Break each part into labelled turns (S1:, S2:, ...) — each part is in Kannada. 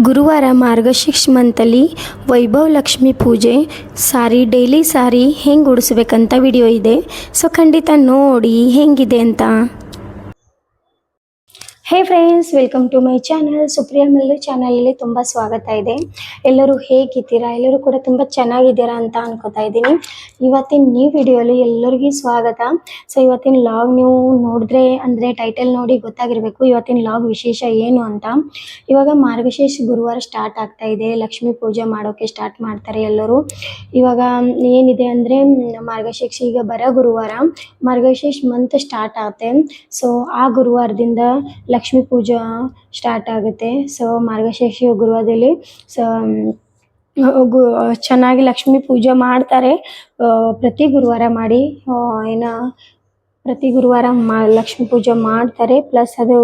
S1: ಗುರುವಾರ ಮಾರ್ಗಶೀರ್ಷ ಮಂತಲ್ಲಿ ವೈಭವ್ ಲಕ್ಷ್ಮಿ ಪೂಜೆ ಸಾರಿ ಡೈಲಿ ಸಾರಿ ಹೆಂಗೆ ಉಡಿಸ್ಬೇಕಂತ ವಿಡಿಯೋ ಇದೆ. ಸೊ ಖಂಡಿತ ನೋಡಿ ಹೆಂಗಿದೆ ಅಂತ. Hey friends, welcome to my channel. Supriya Mallu ಚಾನಲಲ್ಲಿ ತುಂಬ ಸ್ವಾಗತ ಇದೆ. ಎಲ್ಲರೂ ಹೇಗಿದ್ದೀರಾ? ಎಲ್ಲರೂ ಕೂಡ ತುಂಬ ಚೆನ್ನಾಗಿದ್ದೀರಾ ಅಂತ ಅನ್ಕೋತಾ ಇದ್ದೀನಿ. ಇವತ್ತಿನ ಈ ವಿಡಿಯೋಲಿ ಎಲ್ಲರಿಗೂ ಸ್ವಾಗತ. ಸೊ ಇವತ್ತಿನ ಲಾಗ್ ನೀವು ನೋಡಿದ್ರೆ ಅಂದರೆ ಟೈಟಲ್ ನೋಡಿ ಗೊತ್ತಾಗಿರಬೇಕು ಇವತ್ತಿನ ಲಾಗ್ ವಿಶೇಷ ಏನು ಅಂತ. ಇವಾಗ ಮಾರ್ಗಶೀರ್ಷ ಗುರುವಾರ ಸ್ಟಾರ್ಟ್ ಆಗ್ತಾ ಇದೆ. ಲಕ್ಷ್ಮೀ ಪೂಜೆ ಮಾಡೋಕ್ಕೆ ಸ್ಟಾರ್ಟ್ ಮಾಡ್ತಾರೆ ಎಲ್ಲರೂ. ಇವಾಗ ಏನಿದೆ ಅಂದರೆ ಮಾರ್ಗಶೀರ್ಷ ಈಗ ಬರೋ ಗುರುವಾರ ಮಾರ್ಗಶೀರ್ಷ ಮಂತ್ ಸ್ಟಾರ್ಟ್ ಆಗುತ್ತೆ. ಸೊ ಆ ಗುರುವಾರದಿಂದ ಲಕ್ಷ್ಮೀ ಪೂಜಾ ಸ್ಟಾರ್ಟ್ ಆಗುತ್ತೆ. ಸೊ ಮಾರ್ಗಶೀರ್ಷ ಗುರುವಾರದಲ್ಲಿ ಚೆನ್ನಾಗಿ ಲಕ್ಷ್ಮೀ ಪೂಜೆ ಮಾಡ್ತಾರೆ. ಪ್ರತಿ ಗುರುವಾರ ಮಾಡಿ ಪ್ರತಿ ಗುರುವಾರ ಲಕ್ಷ್ಮೀ ಪೂಜೆ ಮಾಡ್ತಾರೆ. ಪ್ಲಸ್ ಅದು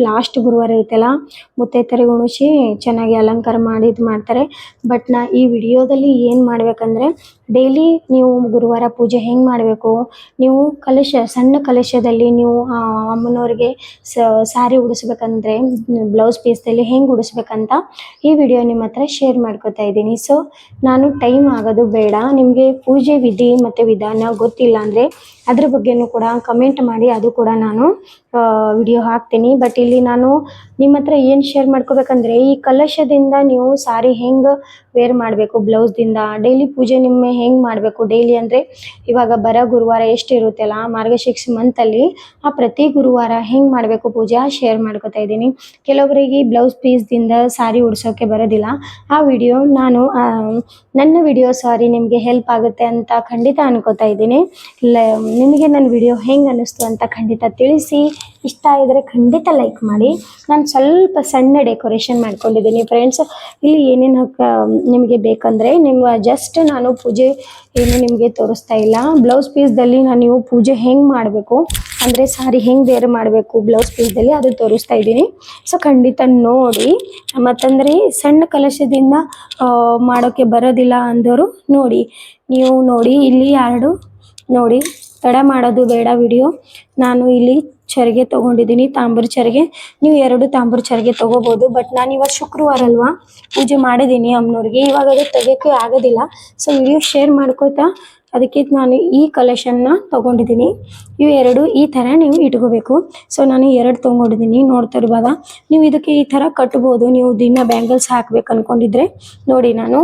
S1: ಲಾಸ್ಟ್ ಗುರುವಾರ ಇರುತ್ತಲ್ಲ, ಮುತ್ತೈದೆಯರಿಗೆ ಉಣಿಸಿ ಚೆನ್ನಾಗಿ ಅಲಂಕಾರ ಮಾಡಿ ಇದು ಮಾಡ್ತಾರೆ. ಬಟ್ ನಾ ಈ ವಿಡಿಯೋದಲ್ಲಿ ಏನು ಮಾಡಬೇಕಂದ್ರೆ, ಡೈಲಿ ನೀವು ಗುರುವಾರ ಪೂಜೆ ಹೆಂಗೆ ಮಾಡಬೇಕು, ನೀವು ಸಣ್ಣ ಕಲಶದಲ್ಲಿ ನೀವು ಅಮ್ಮನವ್ರಿಗೆ ಸಾರಿ ಉಡಿಸ್ಬೇಕಂದ್ರೆ ಬ್ಲೌಸ್ ಪೀಸ್ದಲ್ಲಿ ಹೆಂಗೆ ಉಡಿಸ್ಬೇಕಂತ ಈ ವಿಡಿಯೋ ನಿಮ್ಮ ಹತ್ರ ಶೇರ್ ಮಾಡ್ಕೊತಾ ಇದ್ದೀನಿ. ಸೊ ನಾನು ಟೈಮ್ ಆಗೋದು ಬೇಡ, ನಿಮಗೆ ಪೂಜೆ ವಿಧಿ ಮತ್ತು ವಿಧಾನ ಗೊತ್ತಿಲ್ಲ ಅಂದರೆ ಅದ್ರ ಬಗ್ಗೆನೂ ಕೂಡ ಕಮೆಂಟ್ ಮಾಡಿ, ಅದು ಕೂಡ ನಾನು ವಿಡಿಯೋ ಹಾಕ್ತೀನಿ. ಬಟ್ ಇಲ್ಲಿ ನಾನು ನಿಮ್ಮ ಹತ್ರ ಏನು ಶೇರ್ ಮಾಡ್ಕೋಬೇಕಂದ್ರೆ, ಈ ಕಲಶದಿಂದ ನೀವು ಸಾರಿ ಹೆಂಗೆ ವೇರ್ ಮಾಡಬೇಕು, ಬ್ಲೌಸ್ದಿಂದ ಡೈಲಿ ಪೂಜೆ ನಿಮ್ಮ ಹೆಂಗೆ ಮಾಡಬೇಕು. ಡೈಲಿ ಅಂದರೆ ಇವಾಗ ಬರೋ ಗುರುವಾರ ಎಷ್ಟು ಇರುತ್ತಲ್ಲ ಮಾರ್ಗಶೀರ್ಷ ಮಂತಲ್ಲಿ, ಆ ಪ್ರತಿ ಗುರುವಾರ ಹೆಂಗೆ ಮಾಡಬೇಕು ಪೂಜೆ ಶೇರ್ ಮಾಡ್ಕೋತಾ ಇದ್ದೀನಿ. ಕೆಲವೊಬ್ಬರಿಗೆ ಬ್ಲೌಸ್ ಪೀಸ್ದಿಂದ ಸಾರಿ ಉಡ್ಸೋಕ್ಕೆ ಬರೋದಿಲ್ಲ. ಆ ವಿಡಿಯೋ ನನ್ನ ವಿಡಿಯೋ ನಿಮಗೆ ಹೆಲ್ಪ್ ಆಗುತ್ತೆ ಅಂತ ಖಂಡಿತ ಅನ್ಕೋತಾ ಇದ್ದೀನಿ. ನಿಮಗೆ ನನ್ನ ವಿಡಿಯೋ ಹೆಂಗೆ ಅನ್ನಿಸ್ತು ಅಂತ ಖಂಡಿತ ತಿಳಿಸಿ. ಇಷ್ಟ ಆಗಿದ್ರೆ ಖಂಡಿತ ಲೈಕ್ ಮಾಡಿ. ನಾನು ಸ್ವಲ್ಪ ಸಣ್ಣ ಡೆಕೋರೇಷನ್ ಮಾಡ್ಕೊಂಡಿದ್ದೀನಿ ಫ್ರೆಂಡ್ಸ್. ಇಲ್ಲಿ ಏನೇನು ನಿಮಗೆ ಬೇಕಂದರೆ ಜಸ್ಟ್ ನಾನು ಪೂಜೆ ಏನು ನಿಮಗೆ ತೋರಿಸ್ತಾ ಇಲ್ಲ. ಬ್ಲೌಸ್ ಪೀಸ್ದಲ್ಲಿ ನೀವು ಪೂಜೆ ಹೆಂಗೆ ಮಾಡಬೇಕು ಅಂದರೆ ಸಾರಿ ಹೆಂಗೆ ವೇರ್ ಮಾಡಬೇಕು ಬ್ಲೌಸ್ ಪೀಸ್ದಲ್ಲಿ ಅದು ತೋರಿಸ್ತಾ ಇದ್ದೀನಿ. ಸೊ ಖಂಡಿತ ನೋಡಿ. ಮತ್ತಂದರೆ ಸಣ್ಣ ಕಲಶದಿಂದ ಮಾಡೋಕ್ಕೆ ಬರೋದಿಲ್ಲ ಅಂದವರು ನೀವು ನೋಡಿ ಇಲ್ಲಿ ನೋಡಿ. ತಡ ಮಾಡೋದು ಬೇಡ ವಿಡಿಯೋ. ನಾನು ಇಲ್ಲಿ ಚರಿಗೆ ತೊಗೊಂಡಿದ್ದೀನಿ, ತಾಂಬೂರ ಚರಿಗೆ. ನೀವು 2 ತಾಂಬೂರ ಚರಿಗೆ ತೊಗೋಬೋದು. ಬಟ್ ನಾನು ಇವತ್ತು ಶುಕ್ರವಾರ ಅಲ್ವಾ, ಪೂಜೆ ಮಾಡಿದ್ದೀನಿ ಅಮ್ಮನವ್ರಿಗೆ. ಇವಾಗ ಅದು ತೆಗೋಕ್ಕೆ ಆಗೋದಿಲ್ಲ. ಸೊ ವಿಡಿಯೋ ಶೇರ್ ಮಾಡ್ಕೋತಾ ಅದಕ್ಕೆ ನಾನು ಈ ಕಲೆಕ್ಷನ್ನ ತೊಗೊಂಡಿದ್ದೀನಿ. ಇವು 2 ಈ ಥರ ನೀವು ಇಟ್ಕೋಬೇಕು. ಸೊ ನಾನು 2 ತೊಗೊಂಡಿದ್ದೀನಿ, ನೋಡ್ತಿರ್ಬೋದ. ನೀವು ಇದಕ್ಕೆ ಈ ಥರ ಕಟ್ಬೋದು. ನೀವು ದಿನ ಬ್ಯಾಂಗಲ್ಸ್ ಹಾಕ್ಬೇಕು ಅಂದ್ಕೊಂಡಿದ್ರೆ ನೋಡಿ, ನಾನು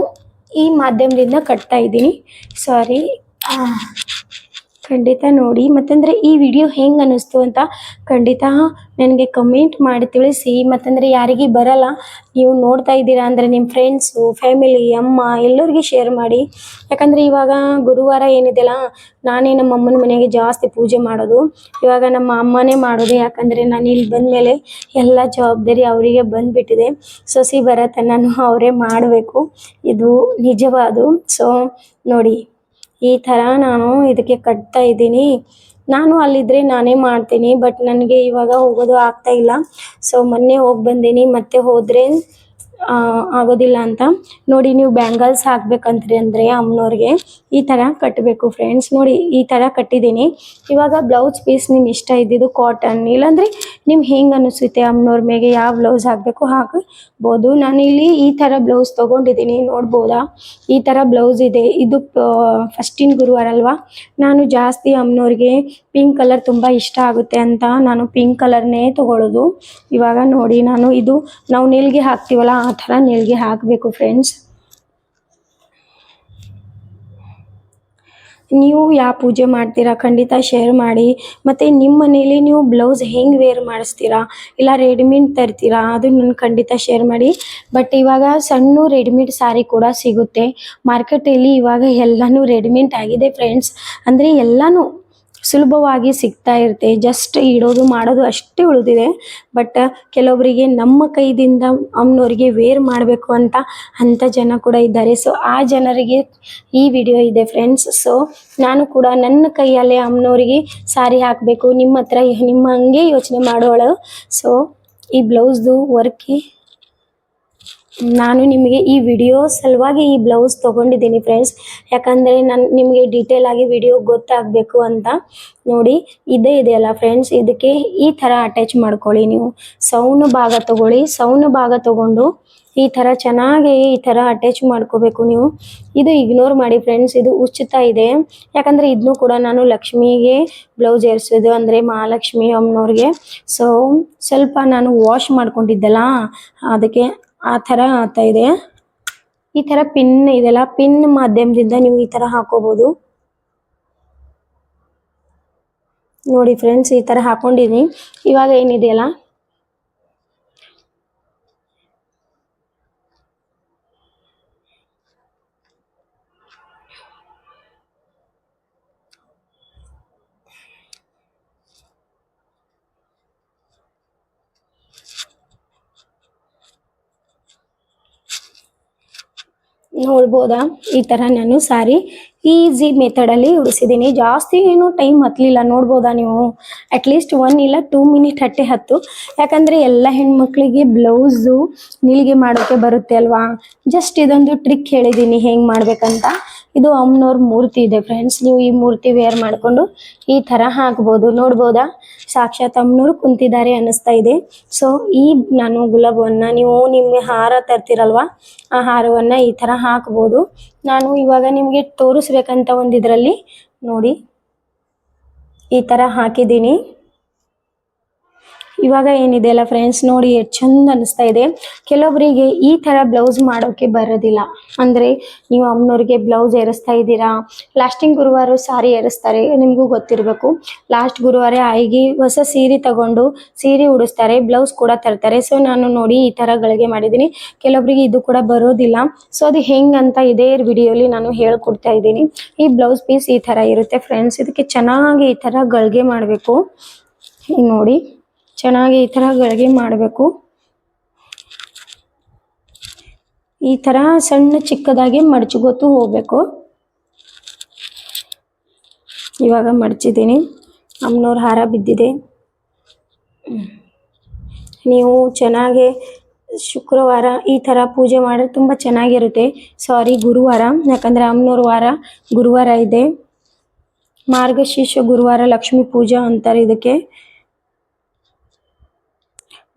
S1: ಈ ಮಾಧ್ಯಮದಿಂದ ಕಟ್ತಾ ಇದ್ದೀನಿ. ಸಾರಿ, ಖಂಡಿತ ನೋಡಿ. ಮತ್ತಂದರೆ ಈ ವಿಡಿಯೋ ಹೆಂಗೆ ಅನ್ನಿಸ್ತು ಅಂತ ಖಂಡಿತ ನನಗೆ ಕಮೆಂಟ್ ಮಾಡಿ ತಿಳಿಸಿ. ಮತ್ತಂದರೆ ಯಾರಿಗೆ ಬರಲ್ಲ, ನೀವು ನೋಡ್ತಾ ಇದ್ದೀರಾ ಅಂದರೆ ನಿಮ್ಮ ಫ್ರೆಂಡ್ಸು, ಫ್ಯಾಮಿಲಿ, ಅಮ್ಮ ಎಲ್ಲರಿಗೂ ಶೇರ್ ಮಾಡಿ. ಯಾಕಂದರೆ ಇವಾಗ ಗುರುವಾರ ಏನಿದೆಯಲ್ಲ, ನಾನೇ ನಮ್ಮ ಅಮ್ಮನ ಮನೆಗೆ ಜಾಸ್ತಿ ಪೂಜೆ ಮಾಡೋದು. ಇವಾಗ ನಮ್ಮ ಅಮ್ಮನೇ ಮಾಡೋದು. ಯಾಕಂದರೆ ನಾನು ಇಲ್ಲಿ ಬಂದಮೇಲೆ ಎಲ್ಲ ಜವಾಬ್ದಾರಿ ಅವರಿಗೆ ಬಂದುಬಿಟ್ಟಿದೆ. ಸೊಸಿ ಬರತ್ತೆ, ನಾನು ಅವರೇ ಮಾಡಬೇಕು, ಇದು ನಿಜವಾದು. ಸೊ ನೋಡಿ, ಈ ಥರ ನಾನು ಇದಕ್ಕೆ ಕಟ್ತಾ ಇದ್ದೀನಿ. ನಾನು ಅಲ್ಲಿದ್ದರೆ ನಾನೇ ಮಾಡ್ತೀನಿ. ಬಟ್ ನನಗೆ ಇವಾಗ ಹೋಗೋದು ಆಗ್ತಾ ಇಲ್ಲ. ಸೊ ಮೊನ್ನೆ ಹೋಗಿ ಬಂದೀನಿ, ಮತ್ತೆ ಹೋದರೆ ಆಗೋದಿಲ್ಲ ಅಂತ ನೋಡಿ. ನೀವು ಬ್ಯಾಂಗಲ್ಸ್ ಹಾಕ್ಬೇಕಂತ್ರಿ ಅಂದರೆ ಅಮ್ಮನವ್ರಿಗೆ ಈ ಥರ ಕಟ್ಟಬೇಕು ಫ್ರೆಂಡ್ಸ್. ನೋಡಿ, ಈ ಥರ ಕಟ್ಟಿದ್ದೀನಿ. ಇವಾಗ ಬ್ಲೌಸ್ ಪೀಸ್ ನಿಮ್ಮ ಇಷ್ಟ ಇದ್ದಿದ್ದು ಕಾಟನ್, ಇಲ್ಲಾಂದರೆ ನಿಮ್ಗೆ ಹೆಂಗೆ ಅನಿಸುತ್ತೆ ಅಮ್ಮನವ್ರ ಮೇಲೆ ಯಾವ ಬ್ಲೌಸ್ ಹಾಕಬೇಕು ಹಾಕ್ಬೋದು. ನಾನಿಲ್ಲಿ ಈ ಥರ ಬ್ಲೌಸ್ ತೊಗೊಂಡಿದ್ದೀನಿ, ನೋಡ್ಬೋದಾ. ಈ ಥರ ಬ್ಲೌಸ್ ಇದೆ. ಇದು ಫಸ್ಟಿನ ಗುರುವಾರ ಅಲ್ವಾ, ನಾನು ಜಾಸ್ತಿ ಅಮ್ಮನವ್ರಿಗೆ ಪಿಂಕ್ ಕಲರ್ ತುಂಬ ಇಷ್ಟ ಆಗುತ್ತೆ ಅಂತ ನಾನು ಪಿಂಕ್ ಕಲರ್ನೇ ತೊಗೊಳ್ಳೋದು. ಇವಾಗ ನೋಡಿ, ನಾವು ನೇಲ್ಗೆ ಹಾಕ್ತೀವಲ್ಲ ಆ ಥರ ನೇಲ್ಗೆ ಹಾಕಬೇಕು ಫ್ರೆಂಡ್ಸ್. ನೀವು ಯಾವ ಪೂಜೆ ಮಾಡ್ತೀರಾ ಖಂಡಿತ ಶೇರ್ ಮಾಡಿ. ಮತ್ತು ನಿಮ್ಮ ಮನೇಲಿ ನೀವು ಬ್ಲೌಸ್ ಹೆಂಗೆ ವೇರ್ ಮಾಡಿಸ್ತೀರಾ, ಇಲ್ಲ ರೆಡಿಮೇಡ್ ತರ್ತೀರಾ, ಅದು ನನ್ನ ಖಂಡಿತ ಶೇರ್ ಮಾಡಿ. ಬಟ್ ಇವಾಗ ಸಣ್ಣ ರೆಡಿಮೇಡ್ ಸಾರಿ ಕೂಡ ಸಿಗುತ್ತೆ ಮಾರ್ಕೆಟಲ್ಲಿ. ಇವಾಗ ಎಲ್ಲನೂ ರೆಡಿಮೇಡ್ ಆಗಿದೆ ಫ್ರೆಂಡ್ಸ್. ಅಂದರೆ ಎಲ್ಲನೂ ಸುಲಭವಾಗಿ ಸಿಗ್ತಾ ಇರುತ್ತೆ. ಜಸ್ಟ್ ಇಡೋದು ಮಾಡೋದು ಅಷ್ಟೇ ಉಳಿದಿದೆ. ಬಟ್ ಕೆಲವೊಬ್ಬರಿಗೆ ನಮ್ಮ ಕೈದಿಂದ ಅಮ್ಮನವ್ರಿಗೆ ವೇರ್ ಮಾಡಬೇಕು ಅಂಥ ಜನ ಕೂಡ ಇದ್ದಾರೆ. ಸೊ ಆ ಜನರಿಗೆ ಈ ವಿಡಿಯೋ ಇದೆ ಫ್ರೆಂಡ್ಸ್. ಸೊ ನಾನು ಕೂಡ ನನ್ನ ಕೈಯಲ್ಲೇ ಅಮ್ಮನವ್ರಿಗೆ ಸಾರಿ ಹಾಕಬೇಕು, ನಿಮ್ಮ ಹತ್ರ ನಿಮ್ಮ ಹಂಗೆ ಯೋಚನೆ ಮಾಡೋಳು. ಸೊ ಈ ಬ್ಲೌಸ್ದು ವರ್ಕಿ ನಾನು ನಿಮಗೆ ಈ ವಿಡಿಯೋ ಸಲುವಾಗಿ ಈ ಬ್ಲೌಸ್ ತೊಗೊಂಡಿದ್ದೀನಿ ಫ್ರೆಂಡ್ಸ್. ಯಾಕಂದರೆ ನಾನು ನಿಮಗೆ ಡೀಟೇಲ್ ಆಗಿ ವಿಡಿಯೋ ಗೊತ್ತಾಗಬೇಕು ಅಂತ. ನೋಡಿ ಇದೇ ಇದೆಯಲ್ಲ ಫ್ರೆಂಡ್ಸ್, ಇದಕ್ಕೆ ಈ ಥರ ಅಟ್ಯಾಚ್ ಮಾಡ್ಕೊಳ್ಳಿ. ನೀವು ಸೌನು ಭಾಗ ತೊಗೊಳ್ಳಿ. ಸೌನು ಭಾಗ ತೊಗೊಂಡು ಈ ಥರ ಚೆನ್ನಾಗಿ ಈ ಥರ ಅಟ್ಯಾಚ್ ಮಾಡ್ಕೋಬೇಕು ನೀವು. ಇದು ಇಗ್ನೋರ್ ಮಾಡಿ ಫ್ರೆಂಡ್ಸ್, ಇದು ಉಚಿತ ಇದೆ. ಯಾಕಂದರೆ ಇದನ್ನು ಕೂಡ ನಾನು ಲಕ್ಷ್ಮಿಗೆ ಬ್ಲೌಸ್ ಏರಿಸೋದು, ಅಂದರೆ ಮಹಾಲಕ್ಷ್ಮಿ ಅಮ್ಮನವ್ರಿಗೆ. ಸೊ ಸ್ವಲ್ಪ ನಾನು ವಾಶ್ ಮಾಡ್ಕೊಂಡಿದ್ದೆಲ್ಲ, ಅದಕ್ಕೆ ಆ ಥರ ಆಗ್ತಾ ಇದೆ. ಈ ಥರ ಪಿನ್ ಇದೆಲ್ಲ, ಪಿನ್ ಮಾಧ್ಯಮದಿಂದ ನೀವು ಈ ಥರ ಹಾಕೋಬೋದು. ನೋಡಿ ಫ್ರೆಂಡ್ಸ್, ಈ ಥರ ಹಾಕೊಂಡಿದ್ದೀನಿ. ಇವಾಗ ಏನಿದೆಯಲ್ಲ, ನೋಡ್ಬೋದಾ? ಈ ಥರ ನಾನು ಸಾರಿ ಈಸಿ ಮೆಥಡಲ್ಲಿ ಉಡಿಸಿದ್ದೀನಿ. ಜಾಸ್ತಿ ಏನು ಟೈಮ್ ಹತ್ತಲಿಲ್ಲ. ನೋಡ್ಬೋದಾ ನೀವು? ಅಟ್ಲೀಸ್ಟ್ 1 ಇಲ್ಲ 2 ಮಿನಿಟ್ ಹತ್ತು. ಯಾಕಂದರೆ ಎಲ್ಲ ಹೆಣ್ಮಕ್ಳಿಗೆ ಬ್ಲೌಸು ನೀಲಿಗೆ ಮಾಡೋಕ್ಕೆ ಬರುತ್ತೆ ಅಲ್ವಾ. ಜಸ್ಟ್ ಇದೊಂದು ಟ್ರಿಕ್ ಹೇಳಿದ್ದೀನಿ ಹೆಂಗೆ ಮಾಡ್ಬೇಕಂತ. ಇದು ಅಮ್ಮನವ್ರ ಮೂರ್ತಿ ಇದೆ ಫ್ರೆಂಡ್ಸ್. ನೀವು ಈ ಮೂರ್ತಿ ವೇರ್ ಮಾಡಿಕೊಂಡು ಈ ಥರ ಹಾಕ್ಬೋದು. ನೋಡ್ಬೋದಾ? ಸಾಕ್ಷಾತ್ ಅಮ್ಮನವ್ರು ಕುಂತಿದ್ದಾರೆ ಅನ್ನಿಸ್ತಾ ಇದೆ. ಸೊ ಈ ನಾನು ಗುಲಾಬವನ್ನು, ನೀವು ನಿಮ್ಮ ಹಾರ ತರ್ತಿರಲ್ವ, ಆ ಹಾರವನ್ನು ಈ ಥರ ಹಾಕ್ಬೋದು. ನಾನು ಇವಾಗ ನಿಮಗೆ ತೋರಿಸ್ಬೇಕಂತ ಒಂದು ಇದರಲ್ಲಿ ನೋಡಿ ಈ ಥರ ಹಾಕಿದ್ದೀನಿ. ಇವಾಗ ಏನಿದೆ ಅಲ್ಲ ಫ್ರೆಂಡ್ಸ್, ನೋಡಿ ಎಷ್ಟು ಚಂದ ಅನಿಸ್ತಾ ಇದೆ. ಕೆಲವೊಬ್ಬರಿಗೆ ಈ ಥರ ಬ್ಲೌಸ್ ಮಾಡೋಕ್ಕೆ ಬರೋದಿಲ್ಲ. ಅಂದರೆ ನೀವು ಅಮ್ಮನವ್ರಿಗೆ ಬ್ಲೌಸ್ ಏರಿಸ್ತಾ ಇದ್ದೀರಾ, ಲಾಸ್ಟಿಂಗ್ ಗುರುವಾರ ಸಾರಿ ಏರಿಸ್ತಾರೆ, ನಿಮಗೂ ಗೊತ್ತಿರಬೇಕು. ಲಾಸ್ಟ್ ಗುರುವಾರ ಆಯಿಗೆ ಹೊಸ ಸೀರೆ ತಗೊಂಡು ಸೀರೆ ಉಡಿಸ್ತಾರೆ, ಬ್ಲೌಸ್ ಕೂಡ ತರ್ತಾರೆ. ಸೊ ನಾನು ನೋಡಿ ಈ ಥರ ಗಳಿಗೆ ಮಾಡಿದ್ದೀನಿ. ಕೆಲವೊಬ್ಬರಿಗೆ ಇದು ಕೂಡ ಬರೋದಿಲ್ಲ. ಸೊ ಅದು ಹೆಂಗಂತ ಇದೇ ವಿಡಿಯೋಲಿ ನಾನು ಹೇಳ್ಕೊಡ್ತಾ ಇದ್ದೀನಿ. ಈ ಬ್ಲೌಸ್ ಪೀಸ್ ಈ ಥರ ಇರುತ್ತೆ ಫ್ರೆಂಡ್ಸ್. ಇದಕ್ಕೆ ಚೆನ್ನಾಗಿ ಈ ಥರ ಗಳಿಗೆ ಮಾಡಬೇಕು. ನೋಡಿ ಚೆನ್ನಾಗಿ ಈ ಥರ ಗಳಿಗೆ ಮಾಡಬೇಕು. ಈ ಥರ ಸಣ್ಣ ಚಿಕ್ಕದಾಗಿ ಮಡಚ್ಕೋತು ಹೋಗಬೇಕು. ಇವಾಗ ಮಡಚಿದ್ದೀನಿ. ಅಮ್ಮನವ್ರ ಹಾರ ಬಿದ್ದಿದೆ. ನೀವು ಚೆನ್ನಾಗಿ ಶುಕ್ರವಾರ ಈ ಥರ ಪೂಜೆ ಮಾಡಿದ್ರೆ ತುಂಬ ಚೆನ್ನಾಗಿರುತ್ತೆ. ಸಾರಿ, ಗುರುವಾರ, ಯಾಕಂದರೆ ಅಮ್ಮನವ್ರ ವಾರ ಗುರುವಾರ ಇದೆ. ಮಾರ್ಗಶೀರ್ಷ ಗುರುವಾರ ಲಕ್ಷ್ಮೀ ಪೂಜಾ ಅಂತಾರೆ ಇದಕ್ಕೆ.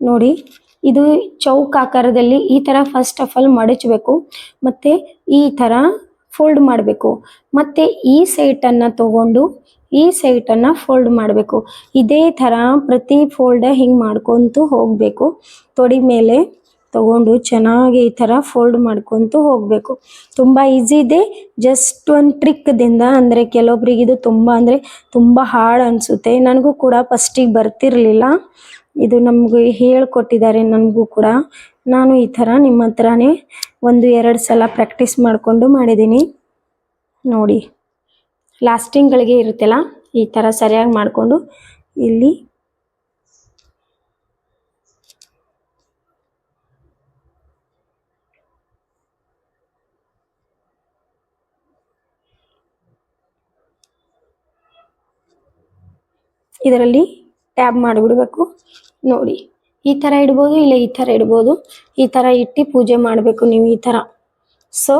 S1: ನೋಡಿ ಇದು ಚೌಕ್ ಆಕಾರದಲ್ಲಿ ಈ ಥರ ಫಸ್ಟ್ ಆಫ್ ಆಲ್ ಮಡಚಬೇಕು, ಮತ್ತು ಈ ಥರ ಫೋಲ್ಡ್ ಮಾಡಬೇಕು, ಮತ್ತು ಈ ಸೈಟನ್ನು ತಗೊಂಡು ಈ ಸೈಟನ್ನು ಫೋಲ್ಡ್ ಮಾಡಬೇಕು. ಇದೇ ಥರ ಪ್ರತಿ ಫೋಲ್ಡ್ ಹಿಂಗೆ ಮಾಡ್ಕೊತ ಹೋಗಬೇಕು. ತೊಡೆ ಮೇಲೆ ತಗೊಂಡು ಚೆನ್ನಾಗಿ ಈ ಥರ ಫೋಲ್ಡ್ ಮಾಡ್ಕೊತ ಹೋಗಬೇಕು. ತುಂಬ ಈಸಿ ಇದೆ. ಜಸ್ಟ್ ಒಂದು ಟ್ರಿಕ್ದಿಂದ, ಅಂದರೆ ಕೆಲವೊಬ್ರಿಗೆ ಇದು ತುಂಬ ಹಾರ್ಡ್ ಅನಿಸುತ್ತೆ. ನನಗೂ ಕೂಡ ಫಸ್ಟಿಗೆ ಬರ್ತಿರಲಿಲ್ಲ. ಇದು ನಮಗೂ ಹೇಳ್ಕೊಟ್ಟಿದ್ದಾರೆ ನನಗೂ ಕೂಡ. ನಾನು ಈ ಥರ ನಿಮ್ಮ ಹತ್ರನೇ 1-2 ಸಲ ಪ್ರಾಕ್ಟೀಸ್ ಮಾಡಿಕೊಂಡು ಮಾಡಿದ್ದೀನಿ. ನೋಡಿ ಲಾಸ್ಟಿಂಗ್ಗಳಿಗೆ ಇರುತ್ತಲ್ಲ, ಈ ಥರ ಸರಿಯಾಗಿ ಮಾಡಿಕೊಂಡು ಇಲ್ಲಿ ಇದರಲ್ಲಿ ಟ್ಯಾಬ್ ಮಾಡಿಬಿಡ್ಬೇಕು. ನೋಡಿ ಈ ಥರ ಇಡ್ಬೋದು, ಇಲ್ಲ ಈ ಥರ ಇಡ್ಬೋದು. ಈ ಥರ ಇಟ್ಟು ಪೂಜೆ ಮಾಡಬೇಕು ನೀವು ಈ ಥರ. ಸೊ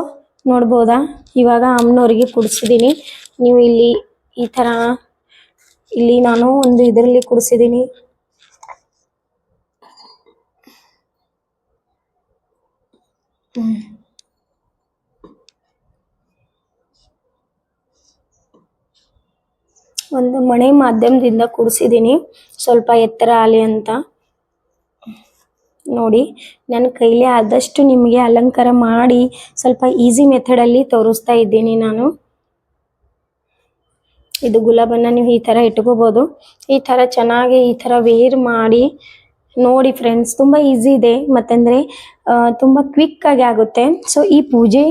S1: ನೋಡ್ಬೋದಾ? ಇವಾಗ ಅಮ್ಮನವ್ರಿಗೆ ಕುಡಿಸಿದ್ದೀನಿ. ನೀವು ಇಲ್ಲಿ ಈ ಥರ, ಇಲ್ಲಿ ನಾನು ಒಂದು ಇದರಲ್ಲಿ ಕುಡಿಸಿದ್ದೀನಿ. ಒಂದು ಮಣೆ ಮಾಧ್ಯಮದಿಂದ ಕೂಡಿಸಿದ್ದೀನಿ, ಸ್ವಲ್ಪ ಎತ್ತರ ಆಗಲಿ ಅಂತ. ನೋಡಿ ನನ್ನ ಕೈಲಿ ಆದಷ್ಟು ನಿಮಗೆ ಅಲಂಕಾರ ಮಾಡಿ ಸ್ವಲ್ಪ ಈಸಿ ಮೆಥಡಲ್ಲಿ ತೋರಿಸ್ತಾ ಇದ್ದೀನಿ ನಾನು. ಇದು ಗುಲಾಬನ್ನು ನೀವು ಈ ಥರ ಇಟ್ಕೋಬೋದು. ಈ ಥರ ಚೆನ್ನಾಗಿ ಈ ಥರ ವೇರ್ ಮಾಡಿ ನೋಡಿ ಫ್ರೆಂಡ್ಸ್, ತುಂಬ ಈಸಿ ಇದೆ, ಮತ್ತಂದರೆ ತುಂಬ ಕ್ವಿಕ್ಕಾಗಿ ಆಗುತ್ತೆ. ಸೊ ಈ ಪೂಜೆ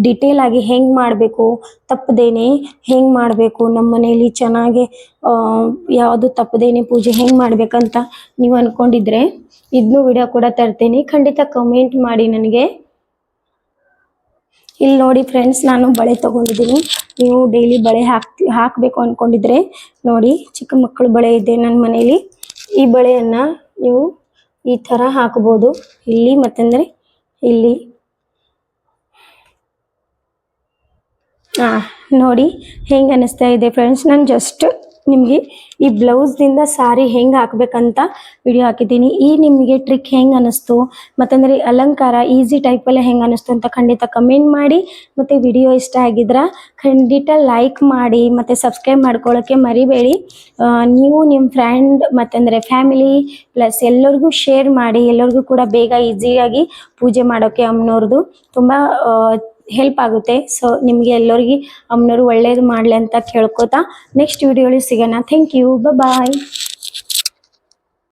S1: ಡಿಟೇಲ್ ಆಗಿ ಹೆಂಗೆ ಮಾಡಬೇಕು, ತಪ್ಪದೇನೆ ಹೆಂಗೆ ಮಾಡಬೇಕು, ನಮ್ಮ ಮನೇಲಿ ಚೆನ್ನಾಗಿ ಯಾವುದು ತಪ್ಪದೇನೆ ಪೂಜೆ ಹೆಂಗೆ ಮಾಡಬೇಕಂತ ನೀವು ಅಂದ್ಕೊಂಡಿದ್ರೆ ಇದನ್ನು ವಿಡಿಯೋ ಕೂಡ ತರ್ತೀನಿ. ಖಂಡಿತ ಕಮೆಂಟ್ ಮಾಡಿ ನನಗೆ. ಇಲ್ಲಿ ನೋಡಿ ಫ್ರೆಂಡ್ಸ್, ನಾನು ಬಳೆ ತೊಗೊಂಡಿದ್ದೀನಿ. ನೀವು ಡೈಲಿ ಬಳೆ ಹಾಕಬೇಕು ಅಂದ್ಕೊಂಡಿದ್ರೆ ನೋಡಿ, ಚಿಕ್ಕ ಮಕ್ಕಳು ಬಳೆ ಇದೆ ನನ್ನ ಮನೇಲಿ. ಈ ಬಳೆಯನ್ನು ನೀವು ಈ ಥರ ಹಾಕ್ಬೋದು ಇಲ್ಲಿ, ಮತ್ತಂದರೆ ಇಲ್ಲಿ ನೋಡಿ ಹೆಂಗೆ ಅನಿಸ್ತಾ ಇದೆ ಫ್ರೆಂಡ್ಸ್. ನಾನು ಜಸ್ಟ್ ನಿಮಗೆ ಈ ಬ್ಲೌಸ್ದಿಂದ ಸಾರಿ ಹೆಂಗೆ ಹಾಕ್ಬೇಕಂತ ವಿಡಿಯೋ ಹಾಕಿದ್ದೀನಿ. ಈ ನಿಮಗೆ ಟ್ರಿಕ್ ಹೆಂಗೆ ಅನ್ನಿಸ್ತು ಮತ್ತಂದ್ರೆ ಅಲಂಕಾರ ಈಸಿ ಟೈಪಲ್ಲೇ ಹೆಂಗೆ ಅನ್ನಿಸ್ತು ಅಂತ ಖಂಡಿತ ಕಮೆಂಟ್ ಮಾಡಿ. ಮತ್ತು ವಿಡಿಯೋ ಇಷ್ಟ ಆಗಿದ್ರೆ ಖಂಡಿತ ಲೈಕ್ ಮಾಡಿ ಮತ್ತು ಸಬ್ಸ್ಕ್ರೈಬ್ ಮಾಡ್ಕೊಳ್ಳೋಕ್ಕೆ ಮರಿಬೇಡಿ. ನೀವು ನಿಮ್ಮ ಫ್ರೆಂಡ್ ಮತ್ತಂದರೆ ಫ್ಯಾಮಿಲಿ ಪ್ಲಸ್ ಎಲ್ಲರಿಗೂ ಶೇರ್ ಮಾಡಿ. ಎಲ್ಲರಿಗೂ ಕೂಡ ಬೇಗ ಈಸಿಯಾಗಿ ಪೂಜೆ ಮಾಡೋಕ್ಕೆ ಅಮ್ಮನವ್ರದ್ದು ತುಂಬ ಹೆಲ್ಪ್ ಆಗುತ್ತೆ. ಸೊ ನಿಮಗೆ ಎಲ್ಲರಿಗೆ ಅಮ್ಮನವರು ಒಳ್ಳೇದು ಮಾಡಲಿ ಅಂತ ಕೇಳ್ಕೊತಾ ನೆಕ್ಸ್ಟ್ ವಿಡಿಯೋಲಿ ಸಿಗೋಣ. Thank you, bye.